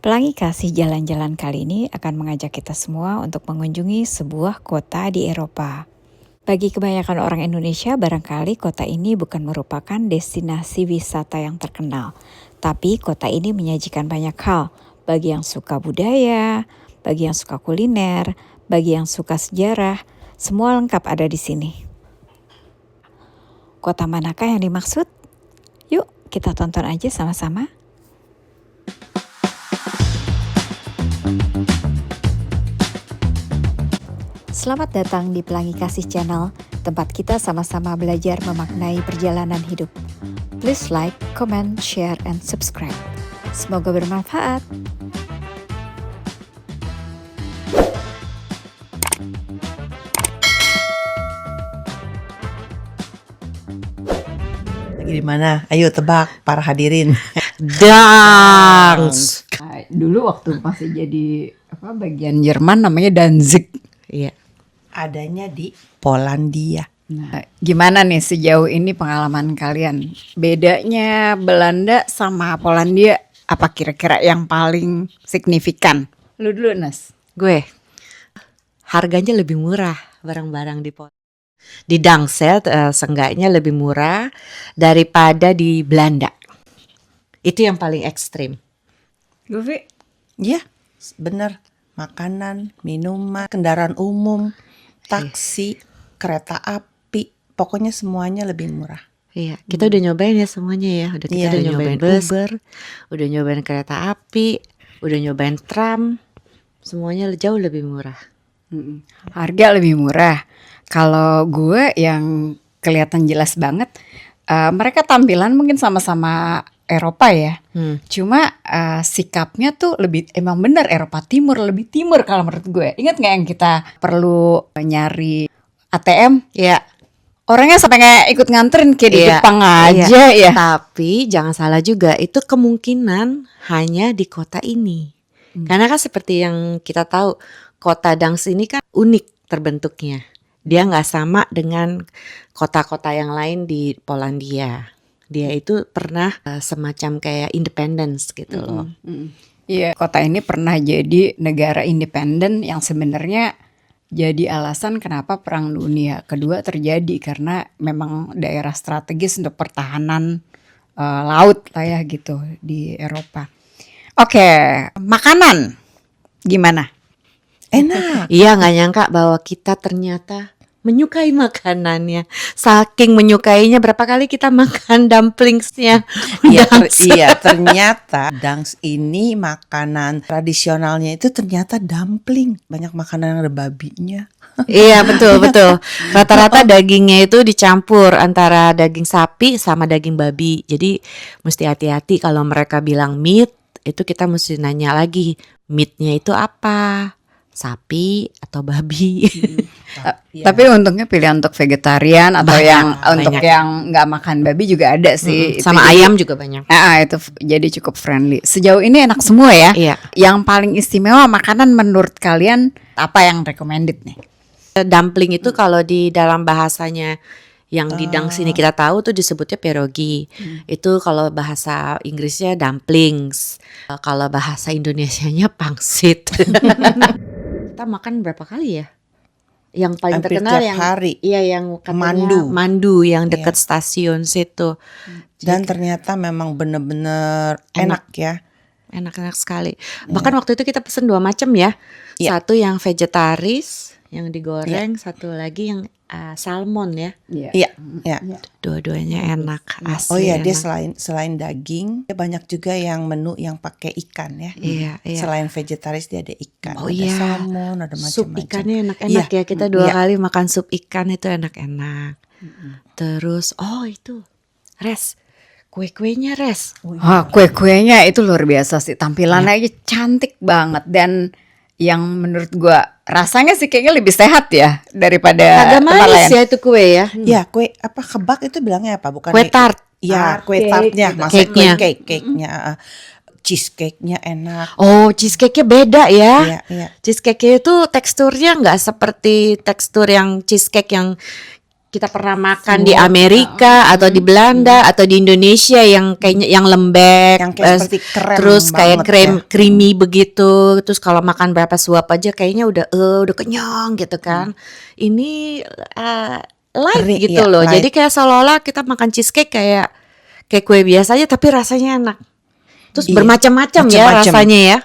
Pelangi Kasih Jalan-Jalan kali ini akan mengajak kita semua untuk mengunjungi sebuah kota di Eropa. Bagi kebanyakan orang Indonesia, barangkali kota ini bukan merupakan destinasi wisata yang terkenal. Tapi kota ini menyajikan banyak hal, bagi yang suka budaya, bagi yang suka kuliner, bagi yang suka sejarah, semua lengkap ada di sini. Kota manakah yang dimaksud? Yuk kita tonton aja sama-sama. Selamat datang di Pelangi Kasih Channel, tempat kita sama-sama belajar memaknai perjalanan hidup. Please like, comment, share, and subscribe. Semoga bermanfaat. Lagi di mana? Ayo tebak para hadirin. Dance. Dulu waktu masih jadi bagian Jerman namanya Danzig. Iya. Adanya di Polandia. Nah, gimana nih sejauh ini pengalaman kalian? Bedanya Belanda sama Polandia apa kira-kira yang paling signifikan? Lu dulu, Nas. Gue harganya lebih murah barang-barang di Dangset, seenggaknya lebih murah daripada di Belanda. Itu yang paling ekstrim. Govi? Iya, bener. Makanan, minuman, kendaraan umum, taksi, kereta api, pokoknya semuanya lebih murah. Iya, kita udah nyobain ya semuanya ya. Kita udah nyobain bus, Uber, udah nyobain kereta api, udah nyobain tram, semuanya jauh lebih murah. Harga lebih murah. Kalau gue yang kelihatan jelas banget, mereka tampilan mungkin sama-sama Eropa ya. Cuma sikapnya tuh lebih emang bener Eropa Timur, lebih timur kalau menurut gue. Ingat nggak yang kita perlu nyari ATM? Iya. Orangnya sampai nggak ikut nganterin kayak di Jepang aja ya. Tapi jangan salah juga, itu kemungkinan hanya di kota ini. Karena kan seperti yang kita tahu, kota Dansk ini kan unik terbentuknya. Dia nggak sama dengan kota-kota yang lain di Polandia. Dia itu pernah semacam kayak independence gitu loh. Iya, kota ini pernah jadi negara independen yang sebenarnya jadi alasan kenapa Perang Dunia Kedua terjadi, karena memang daerah strategis untuk pertahanan laut lah ya gitu di Eropa. Oke, makanan gimana? Enak. Iya, nggak nyangka bahwa kita ternyata menyukai makanannya. Saking menyukainya, berapa kali kita makan dumplingsnya. Iya, ternyata Dansk ini makanan tradisionalnya itu ternyata dumpling. Banyak makanan yang ada babinya. Iya, betul. Rata-rata dagingnya itu dicampur antara daging sapi sama daging babi. Jadi mesti hati-hati kalau mereka bilang meat, itu kita mesti nanya lagi, meatnya itu apa? Sapi atau babi? Tapi untungnya pilihan untuk vegetarian atau untuk yang nggak makan babi juga ada sih. Sama ayam juga banyak. Itu jadi cukup friendly. Sejauh ini enak semua ya. Iya. Yang paling istimewa makanan menurut kalian apa yang recommended nih? Dumpling itu kalau di dalam bahasanya yang di Dansk sini kita tahu tuh disebutnya pierogi. Itu kalau bahasa Inggrisnya dumplings. Kalau bahasa Indonesianya pangsit. Kita makan berapa kali ya? Yang paling Hampir terkenal tiap yang hari. Iya, yang katanya Mandu yang dekat stasiun situ. Dan ternyata memang bener-bener enak ya. Enak-enak sekali. Bahkan waktu itu kita pesen 2 macam ya. Iya. Satu yang vegetaris, yang digoreng, satu lagi yang salmon ya. Iya. Dua-duanya enak. Asli. Oh iya, dia enak. selain daging, dia banyak juga yang menu yang pakai ikan ya. Iya. Selain vegetaris dia ada ikan, Oh ada iya. salmon, ada macam-macam. Sup ikannya enak-enak ya. Kita 2 kali makan sup ikan itu enak-enak. Terus itu Res, kue-kuenya Res. Kue-kuenya itu luar biasa sih. Tampilannya aja cantik banget. Dan yang menurut gua rasanya sih kayaknya lebih sehat ya daripada Agak tempat manis lain. ya itu kue ya. Ya, kue apa kebak itu bilangnya apa? Bukan Kue tart. Ya, kue tartnya, maksudnya cake-nya. Cheesecake-nya enak. Oh, cheesecake-nya beda ya. Iya. Cheesecake-nya itu teksturnya nggak seperti tekstur yang cheesecake yang kita pernah makan di Amerika atau di Belanda atau di Indonesia yang kayaknya yang lembek, Yang kayak seperti krem terus kayak banget creamy begitu. Terus kalau makan berapa suap aja kayaknya udah kenyang gitu kan. Ini light Kering, gitu iya, loh. light. Jadi kayak seolah-olah kita makan cheesecake kayak kue biasa aja tapi rasanya enak. Terus Iya, bermacam-macam ya macam-macam. rasanya ya.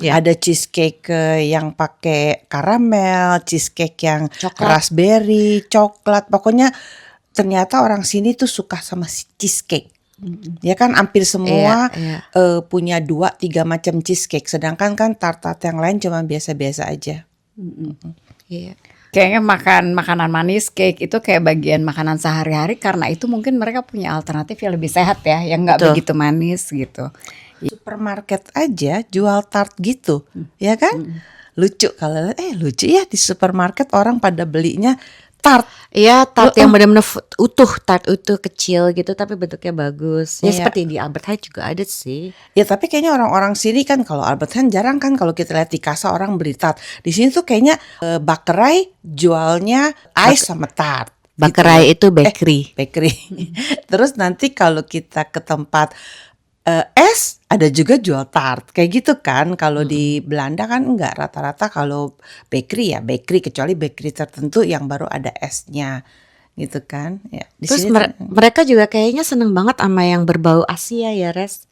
Ya. Ada cheesecake yang pakai karamel, cheesecake yang Coklat. raspberry, coklat. Pokoknya ternyata orang sini tuh suka sama si cheesecake. Ya kan hampir semua Iya. punya 2-3 macam cheesecake. Sedangkan kan tart-tart yang lain cuma biasa-biasa aja. Iya. Kayaknya makan makanan manis, cake itu kayak bagian makanan sehari-hari karena itu mungkin mereka punya alternatif yang lebih sehat ya, yang nggak Betul. begitu manis gitu. Supermarket aja jual tart gitu, ya kan? Lucu kalau lucu ya di supermarket orang pada belinya tart. Iya, tart yang benar-benar tart utuh kecil gitu tapi bentuknya bagus. Ya Iya. seperti di Albert Heijn juga ada sih. Ya tapi kayaknya orang-orang sini kan kalau Albert Heijn jarang kan kalau kita lihat di kasa orang beli tart. Di sini tuh kayaknya Bakerai jualnya ice sama tart. Bakerai itu bakery. Bakery. Terus nanti kalau kita ke tempat es ada juga jual tart kayak gitu kan. Kalau di Belanda kan enggak, rata-rata kalau bakery ya bakery, kecuali bakery tertentu yang baru ada esnya gitu kan ya. Di Terus sini mereka juga kayaknya seneng banget sama yang berbau Asia ya, Res.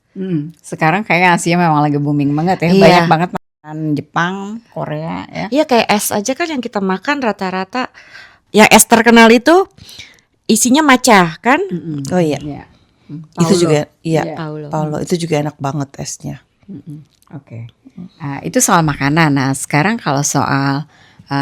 Sekarang kayaknya Asia memang lagi booming banget ya, Iya. banyak banget makanan Jepang, Korea ya. Iya kayak es aja kan yang kita makan rata-rata yang es terkenal itu isinya matcha kan? oh iya Iya. itu juga iya Iya. Paulo itu juga enak banget esnya. Oke. Itu soal makanan. Nah, sekarang kalau soal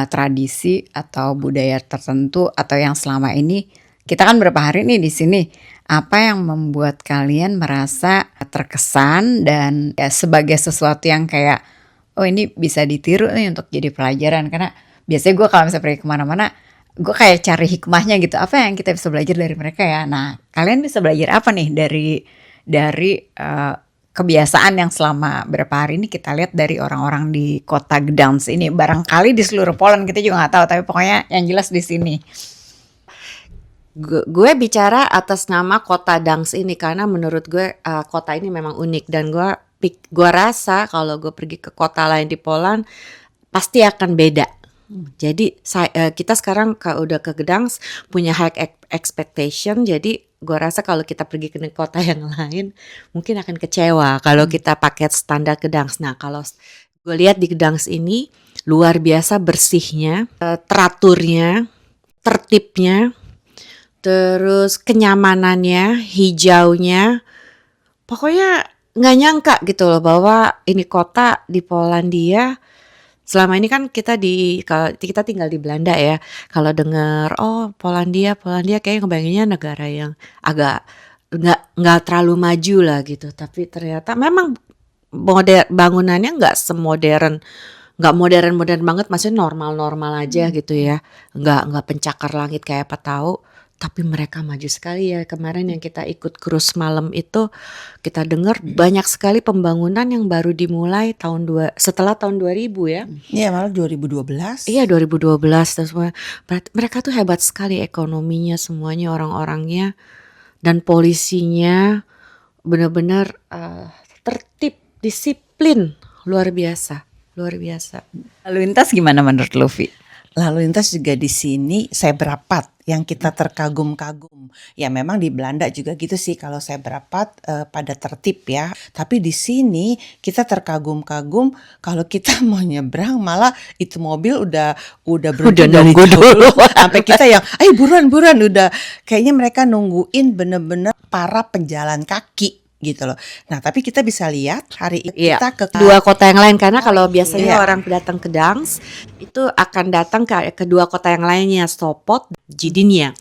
tradisi atau budaya tertentu atau yang selama ini kita kan berapa hari nih di sini. Apa yang membuat kalian merasa terkesan dan ya, sebagai sesuatu yang kayak oh ini bisa ditiru nih untuk jadi pelajaran, karena biasanya gue kalau misalnya pergi kemana-mana gue kayak cari hikmahnya gitu, apa yang kita bisa belajar dari mereka ya. Nah, kalian bisa belajar apa nih dari kebiasaan yang selama berapa hari ini kita lihat dari orang-orang di kota Gdansk ini. Barangkali di seluruh Poland kita juga nggak tahu, tapi pokoknya yang jelas di sini. Gue bicara atas nama kota Gdansk ini karena menurut gue kota ini memang unik dan gue rasa kalau gue pergi ke kota lain di Poland pasti akan beda. Jadi kita sekarang udah ke Gdansk punya high expectation, jadi gue rasa kalau kita pergi ke kota yang lain mungkin akan kecewa kalau kita pakai standar Gdansk. Nah kalau gue lihat di Gdansk ini luar biasa bersihnya, teraturnya, tertibnya, terus kenyamanannya, hijaunya, pokoknya nggak nyangka gitu loh bahwa ini kota di Polandia. Selama ini kan kita tinggal di Belanda ya. Kalau dengar Polandia kayak ngebayanginnya negara yang agak nggak terlalu maju lah gitu. Tapi ternyata memang bangunannya nggak modern banget, maksudnya normal aja gitu ya. Nggak pencakar langit kayak apa tahu. Tapi mereka maju sekali ya. Kemarin yang kita ikut cruise malam itu kita dengar banyak sekali pembangunan yang baru dimulai setelah tahun 2000 ya. Iya malah 2012. Iya 2012 terus mereka tuh hebat sekali ekonominya, semuanya, orang-orangnya dan polisinya benar-benar tertib, disiplin, luar biasa. Lalu lintas gimana menurut Luffy? Lalu lintas juga di sini saya berapat yang kita terkagum-kagum. Ya memang di Belanda juga gitu sih kalau saya berapat pada tertib ya. Tapi di sini kita terkagum-kagum kalau kita mau nyebrang malah itu mobil udah berhenti dari nunggu dulu. sampai kita yang ayo buruan udah kayaknya mereka nungguin bener-bener para penjalan kaki gitu loh. Nah tapi kita bisa lihat hari ini kita ke dua kota yang lain karena kalau biasanya iya. orang datang ke Gdansk itu akan datang ke kedua kota yang lainnya, Sopot, Gdynia.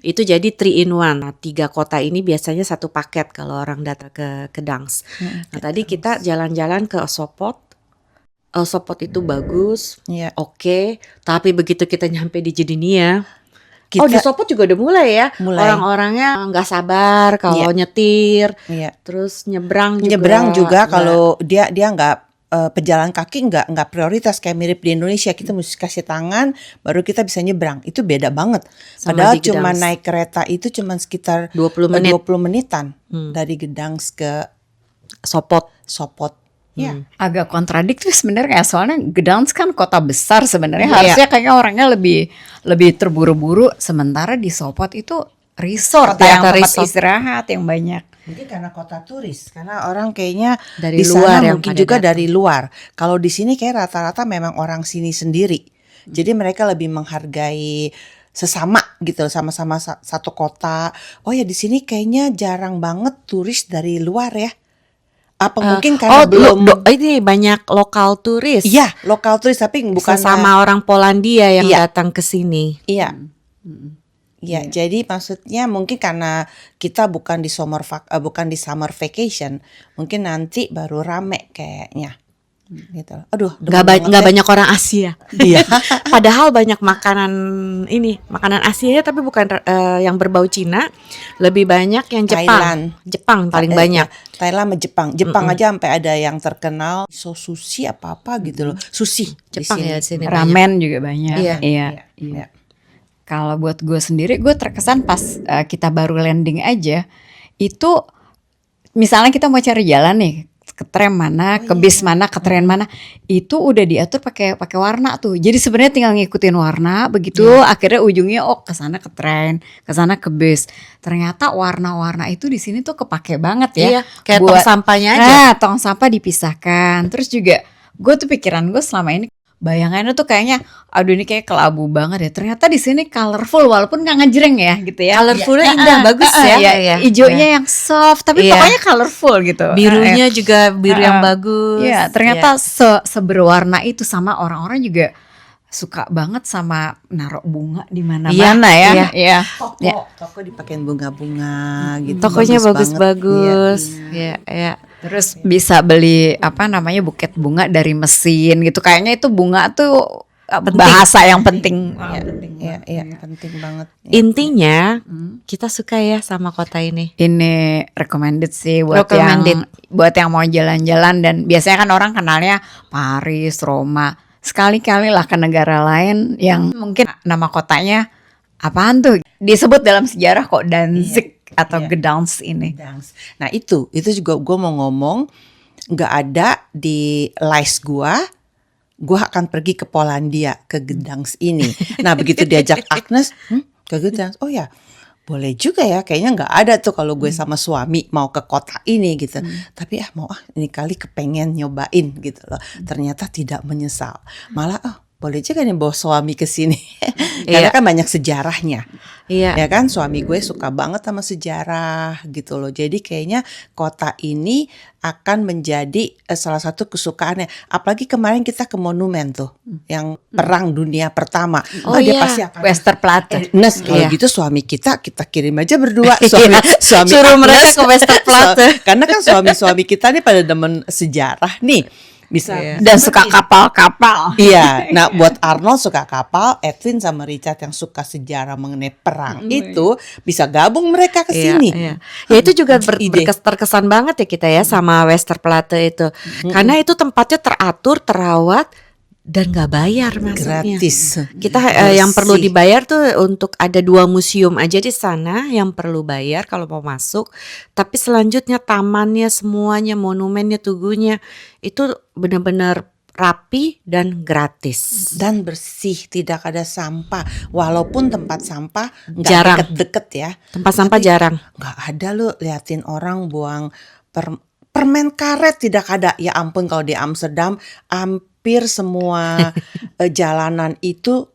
Itu jadi 3 in 1. Nah, 3 kota ini biasanya satu paket kalau orang datang ke Gdansk. Nah tadi kita jalan-jalan ke Sopot. Sopot itu bagus, Iya. oke. Tapi begitu kita nyampe di Gdynia, Kita- di Sopot juga udah mulai ya. Mulai. Orang-orangnya nggak sabar kalau nyetir, Iya. terus nyebrang Nyebrang juga kalau dia nggak pejalan kaki nggak prioritas kayak mirip di Indonesia, kita mesti kasih tangan baru kita bisa nyebrang. Itu beda banget. Sama Padahal di cuma Gdansk. naik kereta itu cuma sekitar 20 menit. 20 menitan dari Gdansk ke Sopot. Ya. Agak kontradiktif sebenarnya, soalnya Gdansk kan kota besar sebenarnya, Iya. harusnya kayaknya orangnya lebih terburu-buru, sementara di Sopot itu resort Kota yang tempat resort. istirahat yang banyak. Mungkin karena kota turis, karena orang kayaknya Dari di luar sana yang mungkin pada juga datang. dari luar. Kalau di sini kayak rata-rata memang orang sini sendiri. Jadi mereka lebih menghargai sesama gitu, sama-sama satu kota. Oh ya di sini kayaknya jarang banget turis dari luar ya. Apa mungkin karena belum ini banyak lokal turis. iya, lokal turis tapi bukan Sesama orang Polandia yang Iya. datang ke sini. Iya. Ya, jadi maksudnya mungkin karena kita bukan di summer vacation, mungkin nanti baru rame kayaknya. Gitu. Aduh, Nggak banyak orang Asia. Iya. Padahal banyak makanan Asia tapi bukan yang berbau Cina. Lebih banyak yang Jepang. Thailand. Jepang paling banyak. Thailand sama Jepang. Jepang aja sampai ada yang terkenal sushi apa gitu loh. Sushi Jepang di sini. ya di sini banyak. Ramen juga banyak. Iya. Iya. Kalau buat gue sendiri, gue terkesan pas kita baru landing aja, itu misalnya kita mau cari jalan nih, ke tram mana, ke bis mana, ke tren mana, itu udah diatur pakai warna tuh. Jadi sebenarnya tinggal ngikutin warna, begitu akhirnya ujungnya ke sana ke tren, ke sana ke bis. Ternyata warna-warna itu di sini tuh kepake banget ya. Iya, kayak tong sampahnya aja. Nah, tong sampah dipisahkan. Terus juga gue tuh pikiran gue selama ini bayangannya tuh kayaknya aduh ini kayak kelabu banget ya. Ternyata di sini colorful walaupun nggak ngejreng ya gitu ya. Colorfulnya indah, bagus ya. Iya. Hijaunya yang soft tapi Iya. pokoknya colorful gitu. Birunya juga biru yang bagus. Iya, ternyata seberwarna itu, sama orang-orang juga suka banget sama naruh bunga di mana-mana ya. Iya. Toko dipakein bunga-bunga gitu. Tokonya banget. bagus-bagus. Iya. Iya. Terus bisa beli buket bunga dari mesin gitu. Kayaknya itu bunga tuh bahasa yang penting. Iya, penting banget. Intinya kita suka ya sama kota ini. Ini recommended sih buat Recommended. yang mau jalan-jalan, dan biasanya kan orang kenalnya Paris, Roma. Sekali-kali lah ke negara lain yang mungkin nama kotanya apaan tuh disebut dalam sejarah kok Danzig atau Gdansk ini. Gdansk. Nah itu juga gue mau ngomong, nggak ada di list gue akan pergi ke Polandia, ke Gdansk ini. Nah begitu diajak Agnes ke Gdansk, oh ya boleh juga ya, kayaknya nggak ada tuh kalau gue sama suami mau ke kota ini gitu. Tapi ini kali kepengen nyobain gitu loh. Ternyata tidak menyesal, malah boleh juga nih bawa suami ke sini. Karena kan banyak sejarahnya. Iya. Ya kan, suami gue suka banget sama sejarah gitu loh. Jadi kayaknya kota ini akan menjadi salah satu kesukaannya. Apalagi kemarin kita ke monumen tuh, yang Perang Dunia Pertama. Oh dia iya. pasti akan Westerplatte. Nes, kalau Iya. gitu suami kita kirim aja berdua. Suami Suruh mereka Agnes, ke Westerplatte. karena kan suami-suami kita nih pada demen sejarah nih. Bisa Dan suka kapal-kapal. Iya, nah buat Arnold suka kapal, Edwin sama Richard yang suka sejarah mengenai perang itu bisa gabung mereka ke sini. Iya. Ya itu juga Ide. terkesan banget ya kita ya sama Westerplatte itu. Karena itu tempatnya teratur, terawat dan nggak bayar masuknya. Gratis. Kita Bersih. yang perlu dibayar tuh untuk ada 2 museum aja di sana yang perlu bayar kalau mau masuk. Tapi selanjutnya tamannya semuanya, monumennya, tugunya itu benar-benar rapi dan gratis. Dan bersih, tidak ada sampah. Walaupun tempat sampah nggak Jarang. deket-deket ya. Tempat sampah jarang. Nggak ada lo liatin orang buang permen karet, tidak ada. Ya ampun, kalau di Amsterdam hampir semua jalanan itu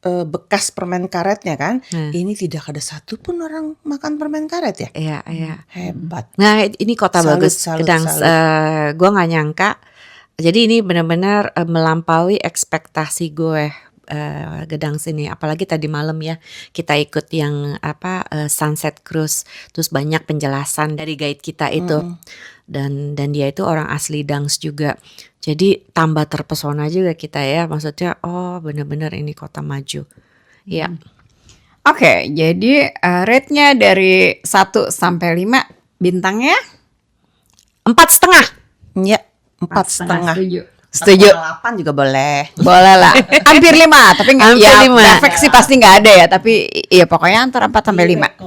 bekas permen karetnya kan. Ini tidak ada satupun orang makan permen karet ya. Iya, iya. Hebat. Nah, ini kota Salut, bagus. salut, Gdansk. salut. Gue nggak nyangka. Jadi ini benar-benar melampaui ekspektasi gue. Gdansk ini, apalagi tadi malam ya kita ikut yang sunset cruise, terus banyak penjelasan dari guide kita itu, dan dia itu orang asli Gdansk juga, jadi tambah terpesona juga kita ya, maksudnya benar-benar ini kota maju, ya. Oke, jadi rate-nya dari 1 sampai 5 bintangnya 4,5. Ya, 4,5. Setuju. 8 juga boleh. Boleh lah. Hampir 5, tapi nggak Hampir ya 5. perfect sih pasti nggak ada ya, tapi ya pokoknya antara 4 sampai 5.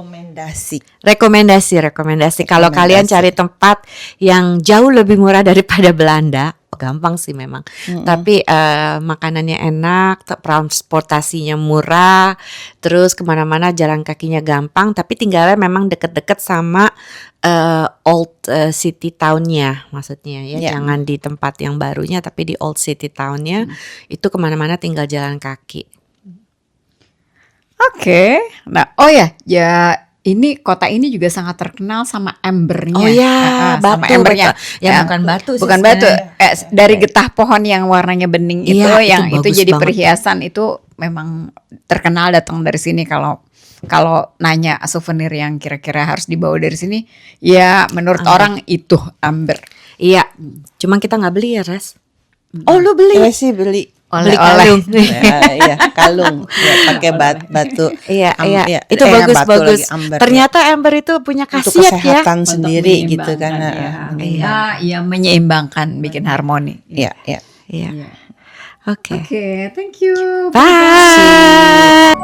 Rekomendasi. Kalau kalian cari tempat yang jauh lebih murah daripada Belanda, gampang sih memang. Tapi makanannya enak, transportasinya murah, terus kemana-mana jalan kakinya gampang. Tapi tinggalnya memang deket-deket sama old city town-nya, maksudnya ya. Ya. Jangan di tempat yang barunya, tapi di old city town-nya. Itu kemana-mana tinggal jalan kaki. Oke. Nah, ini kota ini juga sangat terkenal sama embernya. Oh ya, sama batu, embernya. betul. Ya, bukan batu sih Bukan batu. sebenarnya. Dari getah pohon yang warnanya bening itu, Iya, yang itu itu bagus jadi banget. perhiasan, itu memang terkenal datang dari sini. Kalau nanya souvenir yang kira-kira harus dibawa dari sini, ya menurut orang itu amber. Iya, cuma kita nggak beli ya, Res. Oh, lu beli? Iya sih beli. Beli Oleh-oleh. kalung. Iya, kalung. Ya, pakai batu. Iya, Iya, itu batu bagus. lagi, amber. Ternyata ember itu punya Untuk khasiat ya. kesehatan sendiri gitu kan. Ya menyeimbangkan, bikin harmoni. Iya. Iya. Oke. Oke, thank you. Bye.